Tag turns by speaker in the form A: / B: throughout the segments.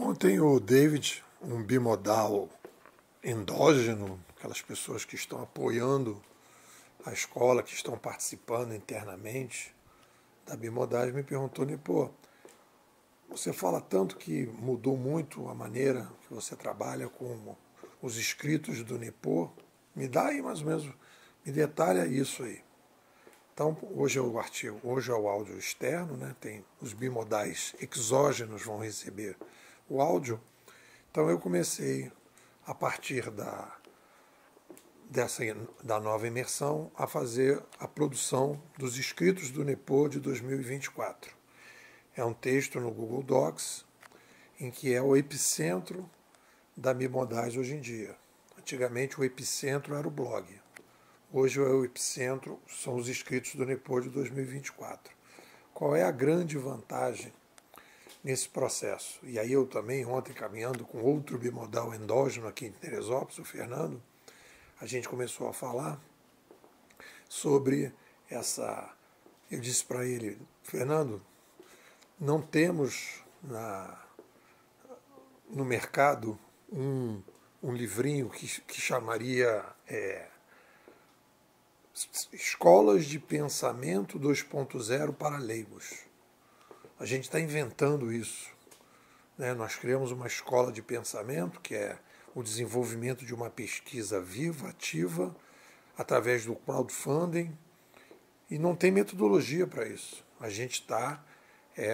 A: Ontem o David, um bimodal endógeno, aquelas pessoas que estão apoiando a escola, que estão participando internamente da bimodagem, me perguntou, pô, você fala tanto que mudou muito a maneira que você trabalha com os escritos do Nipô, me dá aí mais ou menos, me detalha isso aí. Então, hoje é o artigo, hoje é o áudio externo, né? Tem os bimodais exógenos vão receber o áudio. Então eu comecei, a partir da nova imersão, a fazer a produção dos escritos do Nipô de 2024. É um texto no Google Docs, em que é o epicentro da bimodais hoje em dia. Antigamente o epicentro era o blog. Hoje o epicentro são os escritos do Nipô de 2024. Qual é a grande vantagem nesse processo? E aí eu também, ontem, caminhando com outro bimodal endógeno aqui em Teresópolis, o Fernando, a gente começou a falar sobre essa... Eu disse para ele, Fernando, não temos no mercado um livrinho que chamaria Escolas de Pensamento 2.0 para leigos. A gente está inventando isso. Né? Nós criamos uma escola de pensamento, que é o desenvolvimento de uma pesquisa viva, ativa, através do crowdfunding, e não tem metodologia para isso. A gente está,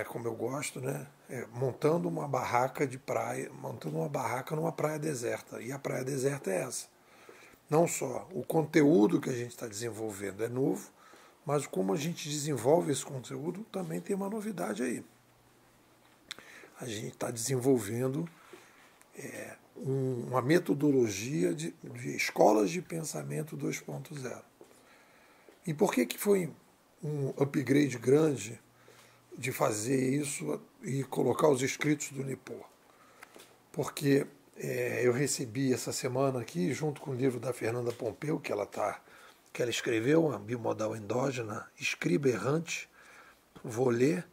A: como eu gosto, né? Montando uma barraca de praia, montando uma barraca numa praia deserta. E a praia deserta é essa. Não só o conteúdo que a gente está desenvolvendo é novo, mas como a gente desenvolve esse conteúdo também tem uma novidade aí. A gente está desenvolvendo uma metodologia de escolas de pensamento 2.0. E por que foi um upgrade grande de fazer isso e colocar os escritos do Nipô? Porque eu recebi essa semana aqui, junto com o livro da Fernanda Pompeu, que ela escreveu, uma bimodal endógena, Escriba Errante, vou ler.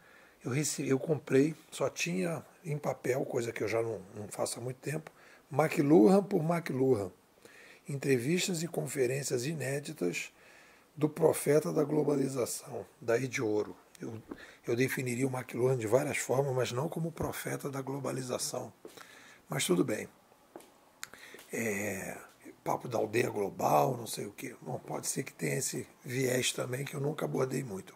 A: Eu comprei, só tinha em papel, coisa que eu já não faço há muito tempo, McLuhan por McLuhan, entrevistas e conferências inéditas do profeta da globalização, Daí de Ouro. Eu definiria o McLuhan de várias formas, mas não como profeta da globalização. Mas tudo bem. Papo da aldeia global, não sei o quê. Bom, pode ser que tenha esse viés também que eu nunca abordei muito.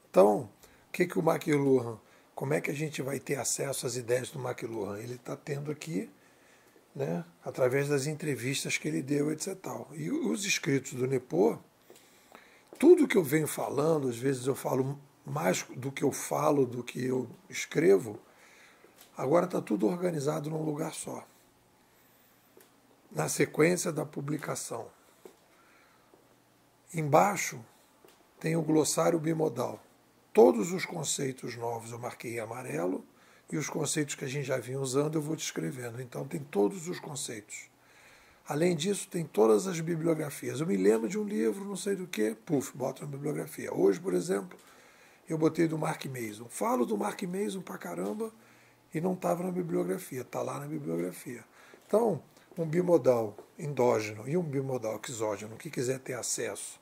A: Então, o que o McLuhan, como é que a gente vai ter acesso às ideias do McLuhan? Ele está tendo aqui, né, através das entrevistas que ele deu, etc. E os escritos do Nipô, tudo que eu venho falando, às vezes eu falo mais do que eu falo, do que eu escrevo, agora está tudo organizado num lugar só. Na sequência da publicação. Embaixo tem o glossário bimodal. Todos os conceitos novos eu marquei em amarelo e os conceitos que a gente já vinha usando eu vou descrevendo. Então tem todos os conceitos. Além disso, tem todas as bibliografias. Eu me lembro de um livro, não sei do que, boto na bibliografia. Hoje, por exemplo, eu botei do Mark Mason. Falo do Mark Mason pra caramba e não estava na bibliografia, está lá na bibliografia. Então, um bimodal endógeno e um bimodal exógeno que quiser ter acesso,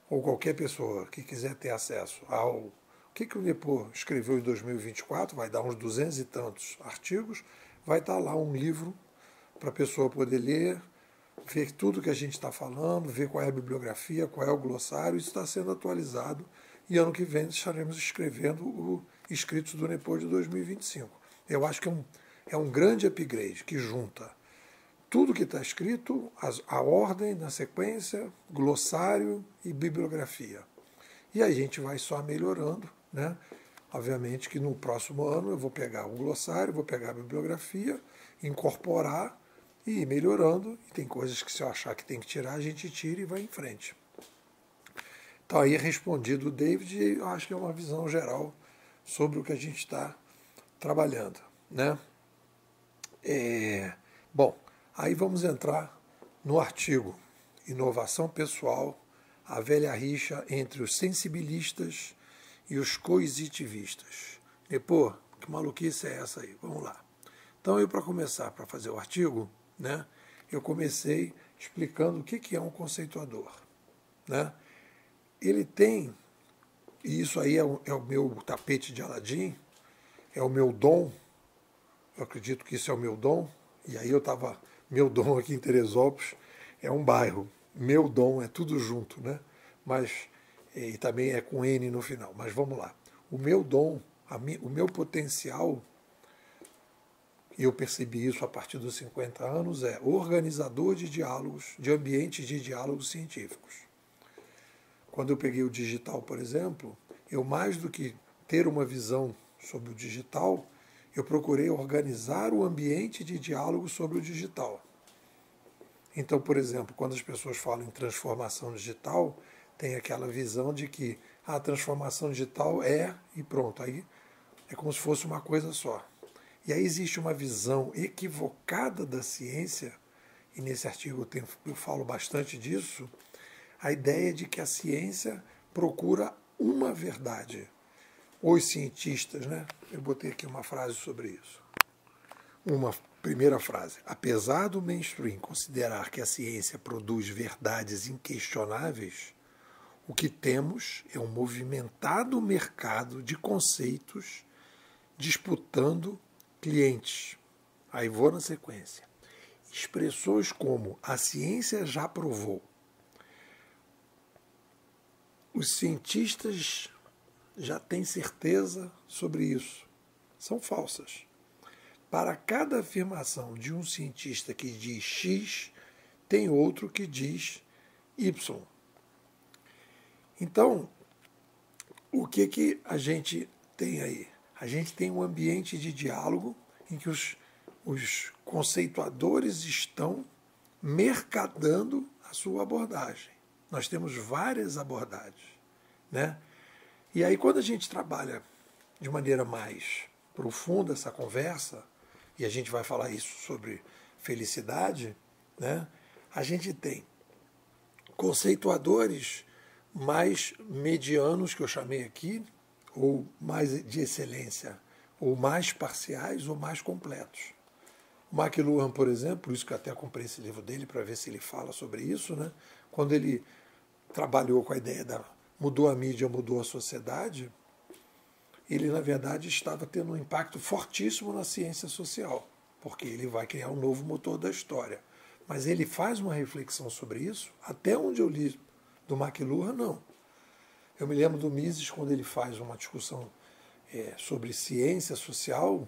A: ou qualquer pessoa que quiser ter acesso ao que o Nipô escreveu em 2024, vai dar uns 200 e tantos artigos, vai estar lá um livro para a pessoa poder ler, ver tudo que a gente está falando, ver qual é a bibliografia, qual é o glossário, isso está sendo atualizado, e ano que vem estaremos escrevendo o Escritos do Nipô de 2025. Eu acho que é um grande upgrade que junta tudo que está escrito, a ordem, na sequência, glossário e bibliografia. E a gente vai só melhorando, né? Obviamente que no próximo ano eu vou pegar o glossário, vou pegar a bibliografia, incorporar e ir melhorando. E tem coisas que se eu achar que tem que tirar, a gente tira e vai em frente. Então aí respondido o David, eu acho que é uma visão geral sobre o que a gente está trabalhando, né? Bom, aí vamos entrar no artigo Inovação Pessoal, a velha rixa entre os sensibilistas e os coisitivistas. Pô, que maluquice é essa aí? Vamos lá. Então, eu, para começar, para fazer o artigo, né, eu comecei explicando o que é um conceituador. Né? Ele tem, e isso aí é o meu tapete de Aladim, é o meu dom, eu acredito que isso é o meu dom, e aí eu estava, meu dom aqui em Teresópolis é um bairro, meu dom é tudo junto, né? Mas, e também é com N no final, mas vamos lá. O meu dom, o meu potencial, e eu percebi isso a partir dos 50 anos, é organizador de diálogos, de ambientes de diálogos científicos. Quando eu peguei o digital, por exemplo, eu mais do que ter uma visão sobre o digital, eu procurei organizar o ambiente de diálogo sobre o digital. Então, por exemplo, quando as pessoas falam em transformação digital, tem aquela visão de que a transformação digital é e pronto, aí é como se fosse uma coisa só. E aí existe uma visão equivocada da ciência, e nesse artigo eu falo bastante disso, a ideia de que a ciência procura uma verdade. Os cientistas, né? Eu botei aqui uma frase sobre isso. Uma primeira frase. Apesar do mainstream considerar que a ciência produz verdades inquestionáveis, o que temos é um movimentado mercado de conceitos disputando clientes. Aí vou na sequência. Expressões como a ciência já provou. Os cientistas já têm certeza sobre isso. São falsas. Para cada afirmação de um cientista que diz X, tem outro que diz Y. Então, o que a gente tem aí? A gente tem um ambiente de diálogo em que os conceituadores estão mercadando a sua abordagem. Nós temos várias abordagens, né? E aí, quando a gente trabalha de maneira mais profunda essa conversa, e a gente vai falar isso sobre felicidade, né? A gente tem conceituadores mais medianos, que eu chamei aqui, ou mais de excelência, ou mais parciais, ou mais completos. O McLuhan, por exemplo, por isso que eu até comprei esse livro dele, para ver se ele fala sobre isso, né? Quando ele trabalhou com a ideia da mudou a mídia, mudou a sociedade, ele, na verdade, estava tendo um impacto fortíssimo na ciência social, porque ele vai criar um novo motor da história. Mas ele faz uma reflexão sobre isso, até onde eu li do McLuhan, não. Eu me lembro do Mises, quando ele faz uma discussão sobre ciência social,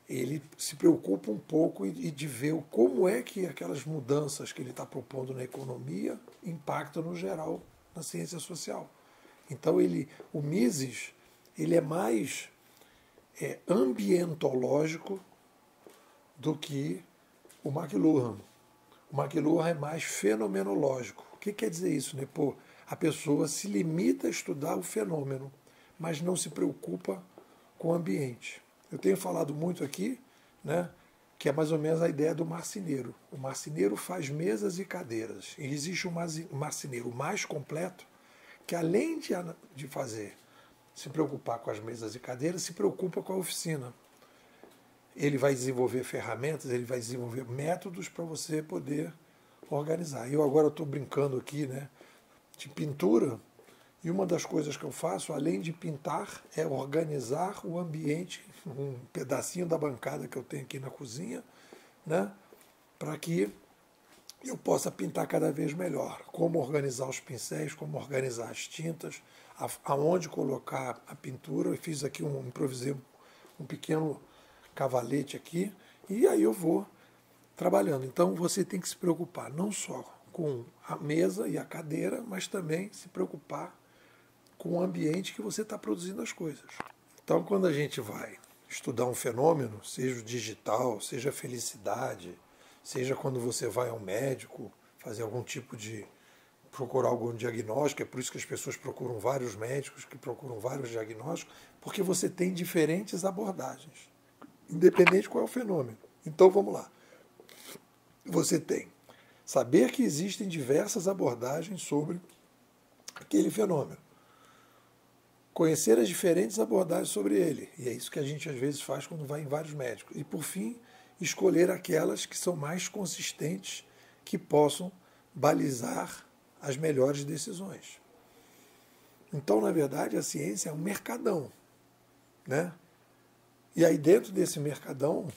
A: ele se preocupa um pouco de ver como é que aquelas mudanças que ele está propondo na economia impactam no geral na ciência social. Então o Mises ele é mais ambientológico do que o McLuhan. O McLuhan é mais fenomenológico. O que quer dizer isso? Né? Pô, a pessoa se limita a estudar o fenômeno, mas não se preocupa com o ambiente. Eu tenho falado muito aqui, né, que é mais ou menos a ideia do marceneiro. O marceneiro faz mesas e cadeiras. E existe um marceneiro mais completo que, além de se preocupar com as mesas e cadeiras, se preocupa com a oficina. Ele vai desenvolver ferramentas, ele vai desenvolver métodos para você poder organizar. Eu agora estou brincando aqui, né, de pintura, e uma das coisas que eu faço, além de pintar, é organizar o ambiente, um pedacinho da bancada que eu tenho aqui na cozinha, né, para que eu possa pintar cada vez melhor. Como organizar os pincéis, como organizar as tintas, aonde colocar a pintura. Eu fiz aqui improvisei um pequeno cavalete aqui, e aí eu vou trabalhando. Então você tem que se preocupar não só com a mesa e a cadeira, mas também se preocupar com o ambiente que você está produzindo as coisas. Então, quando a gente vai estudar um fenômeno, seja o digital, seja a felicidade, seja quando você vai ao médico fazer algum tipo de procurar algum diagnóstico, é por isso que as pessoas procuram vários médicos, que procuram vários diagnósticos, porque você tem diferentes abordagens, independente qual é o fenômeno. Então, vamos lá. Você tem saber que existem diversas abordagens sobre aquele fenômeno. conhecer as diferentes abordagens sobre ele. E é isso que a gente às vezes faz quando vai em vários médicos. E por fim, escolher aquelas que são mais consistentes, que possam balizar as melhores decisões. Então, na verdade, a ciência é um mercadão, né? E aí dentro desse mercadão,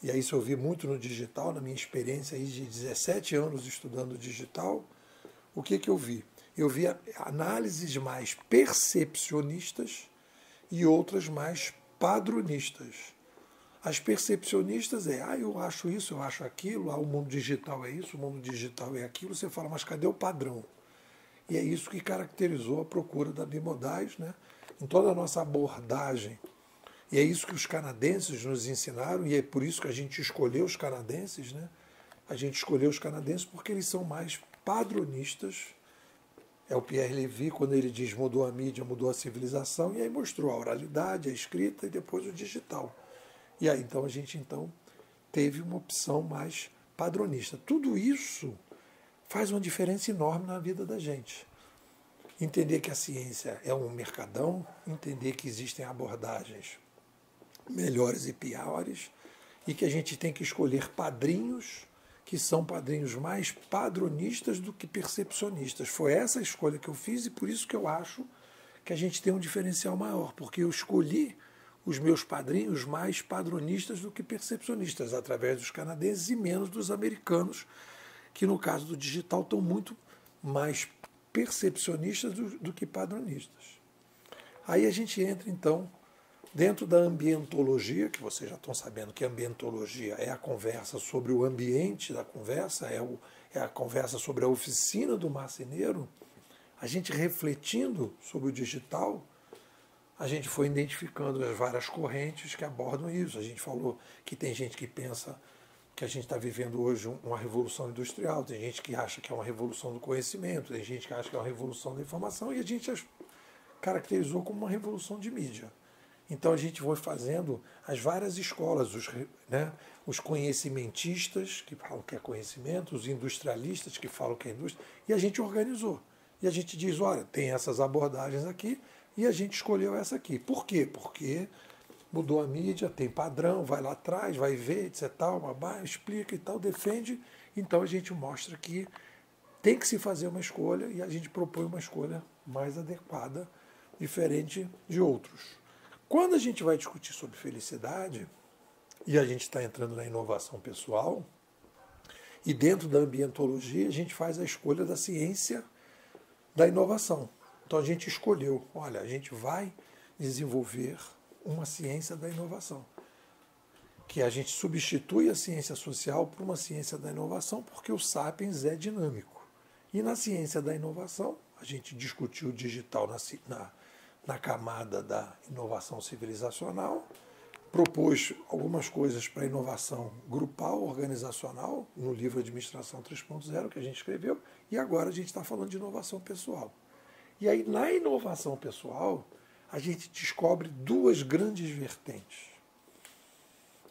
A: e aí isso eu vi muito no digital, na minha experiência aí de 17 anos estudando digital, o que eu vi? Eu vi análises mais percepcionistas e outras mais padronistas. As percepcionistas eu acho isso, eu acho aquilo, o mundo digital é isso, o mundo digital é aquilo. Você fala, mas cadê o padrão? E é isso que caracterizou a procura da bimodais, né? Em toda a nossa abordagem. E é isso que os canadenses nos ensinaram, e é por isso que a gente escolheu os canadenses, né? A gente escolheu os canadenses porque eles são mais padronistas. É o Pierre Levy, quando ele diz mudou a mídia, mudou a civilização, e aí mostrou a oralidade, a escrita e depois o digital. E aí então a gente teve uma opção mais padronista. Tudo isso faz uma diferença enorme na vida da gente. Entender que a ciência é um mercadão, entender que existem abordagens melhores e piores, e que a gente tem que escolher padrinhos que são padrinhos mais padronistas do que percepcionistas. Foi essa a escolha que eu fiz e por isso que eu acho que a gente tem um diferencial maior, porque eu escolhi os meus padrinhos mais padronistas do que percepcionistas, através dos canadenses e menos dos americanos, que no caso do digital estão muito mais percepcionistas do que padronistas. Aí a gente entra, então, dentro da ambientologia, que vocês já estão sabendo que a ambientologia é a conversa sobre o ambiente da conversa, é a conversa sobre a oficina do marceneiro. A gente refletindo sobre o digital, a gente foi identificando as várias correntes que abordam isso. A gente falou que tem gente que pensa que a gente está vivendo hoje uma revolução industrial, tem gente que acha que é uma revolução do conhecimento, tem gente que acha que é uma revolução da informação, e a gente caracterizou como uma revolução de mídia. Então a gente foi fazendo as várias escolas, os conhecimentistas, que falam que é conhecimento, os industrialistas, que falam que é indústria, e a gente organizou. E a gente diz, olha, tem essas abordagens aqui, e a gente escolheu essa aqui. Por quê? Porque mudou a mídia, tem padrão, vai lá atrás, vai ver, etc. Explica e tal, defende. Então a gente mostra que tem que se fazer uma escolha e a gente propõe uma escolha mais adequada, diferente de outros. Quando a gente vai discutir sobre felicidade, e a gente está entrando na inovação pessoal, e dentro da ambientologia a gente faz a escolha da ciência da inovação. Então a gente escolheu, olha, a gente vai desenvolver uma ciência da inovação, que a gente substitui a ciência social por uma ciência da inovação, porque o Sapiens é dinâmico. E na ciência da inovação, a gente discutiu o digital na camada da inovação civilizacional, propôs algumas coisas para a inovação grupal, organizacional, no livro Administração 3.0 que a gente escreveu, e agora a gente está falando de inovação pessoal. E aí, na inovação pessoal, a gente descobre duas grandes vertentes.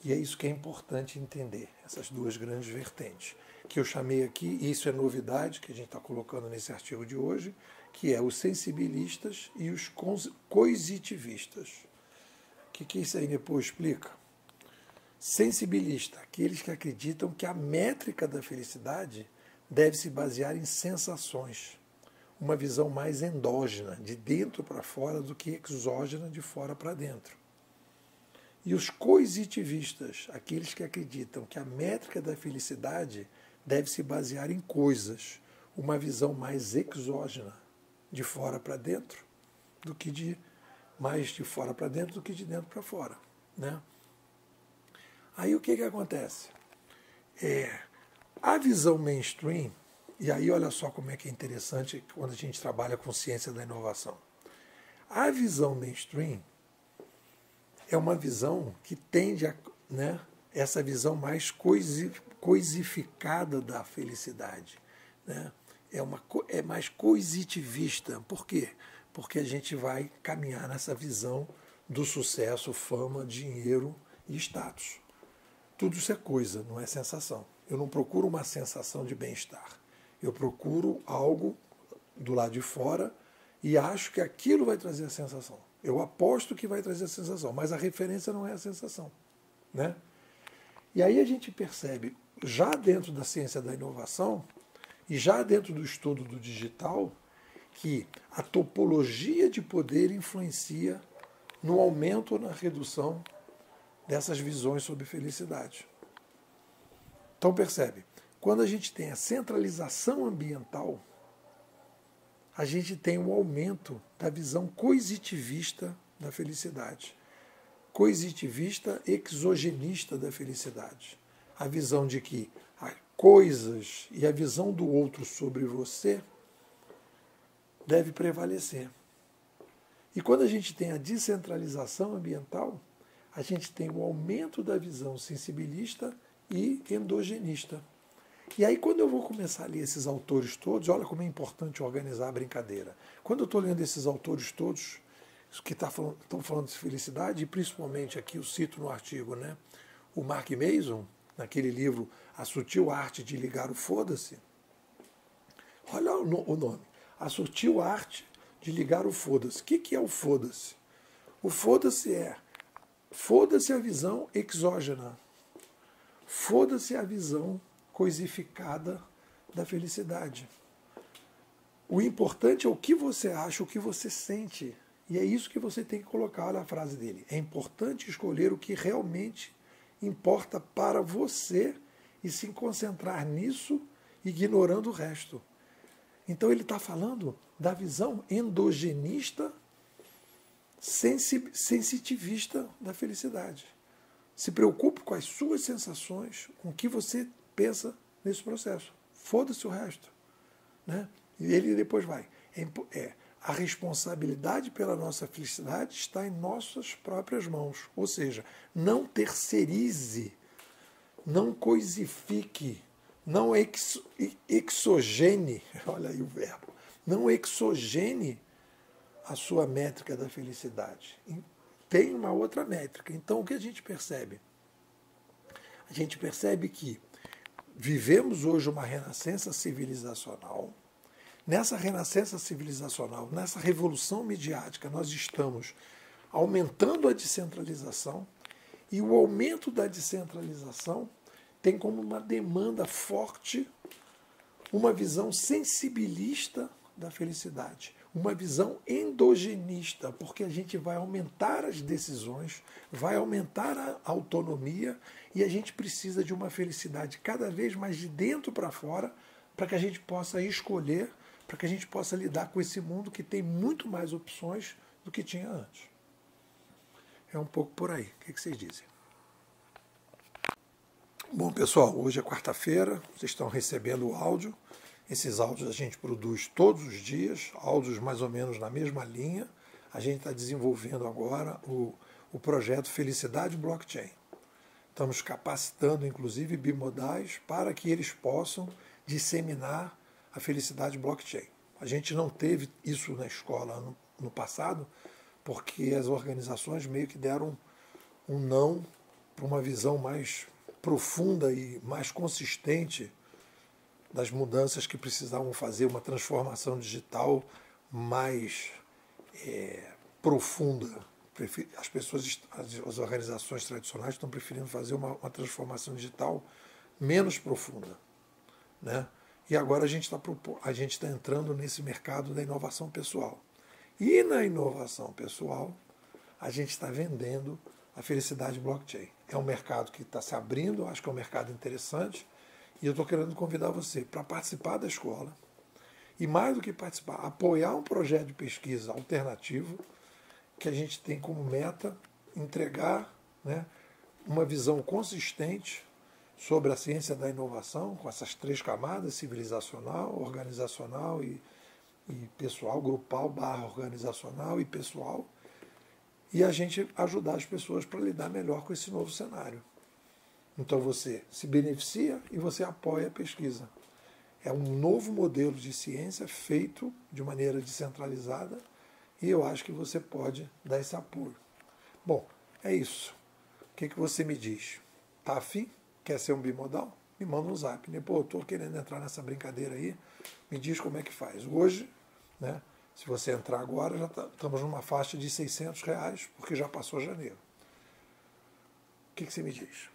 A: E é isso que é importante entender, essas duas grandes vertentes, que eu chamei aqui, e isso é novidade que a gente está colocando nesse artigo de hoje, que é os sensibilistas e os coisitivistas. O que isso aí depois explica? Sensibilista, aqueles que acreditam que a métrica da felicidade deve se basear em sensações, uma visão mais endógena, de dentro para fora, do que exógena, de fora para dentro. E os coisitivistas, aqueles que acreditam que a métrica da felicidade deve se basear em coisas, uma visão mais exógena, de fora para dentro, do que mais de fora para dentro do que de dentro para fora, né? Aí o que acontece? A visão mainstream, e aí olha só como é que é interessante quando a gente trabalha com ciência da inovação. A visão mainstream é uma visão que tende a, essa visão mais coisificada da felicidade, né? É mais coisitivista. Por quê? Porque a gente vai caminhar nessa visão do sucesso, fama, dinheiro e status. Tudo isso é coisa, não é sensação. Eu não procuro uma sensação de bem-estar. Eu procuro algo do lado de fora e acho que aquilo vai trazer a sensação. Eu aposto que vai trazer a sensação, mas a referência não é a sensação, né? E aí a gente percebe, já dentro da ciência da inovação e já dentro do estudo do digital, que a topologia de poder influencia no aumento ou na redução dessas visões sobre felicidade. Então percebe, quando a gente tem a centralização ambiental, a gente tem um aumento da visão coisitivista da felicidade. Coisitivista exogenista da felicidade. A visão de que as coisas e a visão do outro sobre você deve prevalecer. E quando a gente tem a descentralização ambiental, a gente tem o aumento da visão sensibilista e endogenista. E aí, quando eu vou começar a ler esses autores todos, olha como é importante organizar a brincadeira. Quando eu estou lendo esses autores todos, que estão falando de felicidade, e principalmente aqui eu cito no artigo, né, o Mark Mason, naquele livro A Sutil Arte de Ligar o Foda-se. Olha o nome. A Sutil Arte de Ligar o Foda-se. O que é o foda-se? O foda-se é foda-se a visão exógena. Foda-se a visão coisificada da felicidade. O importante é o que você acha, o que você sente. E é isso que você tem que colocar. Olha a frase dele. É importante escolher o que realmente importa para você e se concentrar nisso, ignorando o resto. Então ele está falando da visão endogenista, sensitivista da felicidade. Se preocupe com as suas sensações, com o que você pensa nesse processo. Foda-se o resto. Né? E ele depois vai. A responsabilidade pela nossa felicidade está em nossas próprias mãos. Ou seja, não terceirize, não coisifique, não exogene, olha aí o verbo, não exogene a sua métrica da felicidade. Tem uma outra métrica. Então, o que a gente percebe? A gente percebe que vivemos hoje uma renascença civilizacional. Nessa renascença civilizacional, nessa revolução midiática, nós estamos aumentando a descentralização, e o aumento da descentralização tem como uma demanda forte uma visão sensibilista da felicidade, uma visão endogenista, porque a gente vai aumentar as decisões, vai aumentar a autonomia, e a gente precisa de uma felicidade cada vez mais de dentro para fora, para que a gente possa escolher, para que a gente possa lidar com esse mundo que tem muito mais opções do que tinha antes. É um pouco por aí. O que vocês dizem? Bom, pessoal, hoje é quarta-feira, vocês estão recebendo o áudio. Esses áudios a gente produz todos os dias, áudios mais ou menos na mesma linha. A gente está desenvolvendo agora o projeto Felicidade Blockchain. Estamos capacitando, inclusive, bimodais para que eles possam disseminar a felicidade blockchain. A gente não teve isso na escola no passado, porque as organizações meio que deram um não para uma visão mais profunda e mais consistente das mudanças que precisavam fazer, uma transformação digital mais profunda. As organizações tradicionais estão preferindo fazer uma transformação digital menos profunda, né? E agora a gente está entrando nesse mercado da inovação pessoal. E na inovação pessoal, a gente está vendendo a felicidade blockchain. É um mercado que está se abrindo, acho que é um mercado interessante, e eu estou querendo convidar você para participar da escola, e mais do que participar, apoiar um projeto de pesquisa alternativo, que a gente tem como meta entregar, né, uma visão consistente sobre a ciência da inovação, com essas três camadas, civilizacional, organizacional e pessoal, grupal, organizacional e pessoal, e a gente ajudar as pessoas para lidar melhor com esse novo cenário. Então você se beneficia e você apoia a pesquisa. É um novo modelo de ciência feito de maneira descentralizada, e eu acho que você pode dar esse apoio. Bom, é isso. O que você me diz? Tá afim? Quer ser um bimodal? Me manda um zap. Pô, eu estou querendo entrar nessa brincadeira aí, me diz como é que faz. Hoje, né, Se você entrar agora, já estamos numa faixa de R$ 600, porque já passou janeiro. O que você me diz?